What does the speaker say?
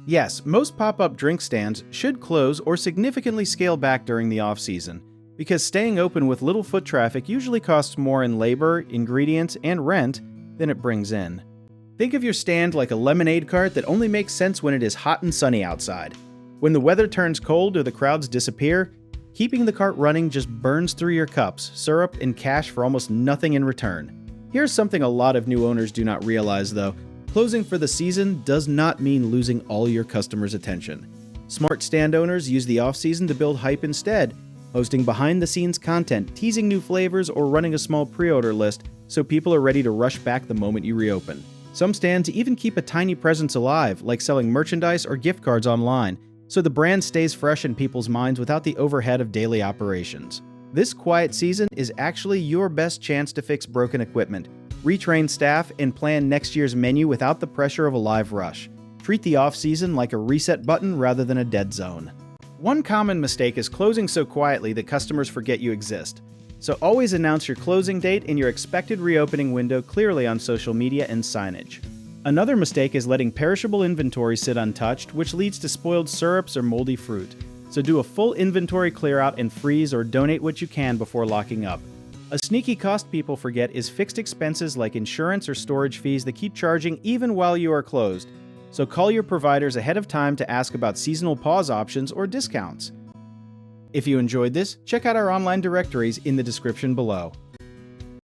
Yes, most pop-up drink stands should close or significantly scale back during the off-season, because staying open with little foot traffic usually costs more in labor, ingredients, and rent than it brings in. Think of your stand like a lemonade cart that only makes sense when it is hot and sunny outside. When the weather turns cold or the crowds disappear, keeping the cart running just burns through your cups, syrup, and cash for almost nothing in return. Here's something a lot of new owners do not realize though. Closing for the season does not mean losing all your customers' attention. Smart stand owners use the off-season to build hype instead, hosting behind-the-scenes content, teasing new flavors, or running a small pre-order list so people are ready to rush back the moment you reopen. Some stands even keep a tiny presence alive, like selling merchandise or gift cards online, so the brand stays fresh in people's minds without the overhead of daily operations. This quiet season is actually your best chance to fix broken equipment, retrain staff, and plan next year's menu without the pressure of a live rush. Treat the off-season like a reset button rather than a dead zone. One common mistake is closing so quietly that customers forget you exist. So always announce your closing date and your expected reopening window clearly on social media and signage. Another mistake is letting perishable inventory sit untouched, which leads to spoiled syrups or moldy fruit. So do a full inventory clear out and freeze or donate what you can before locking up. A sneaky cost people forget is fixed expenses like insurance or storage fees that keep charging even while you are closed. So call your providers ahead of time to ask about seasonal pause options or discounts. If you enjoyed this, check out our online directories in the description below.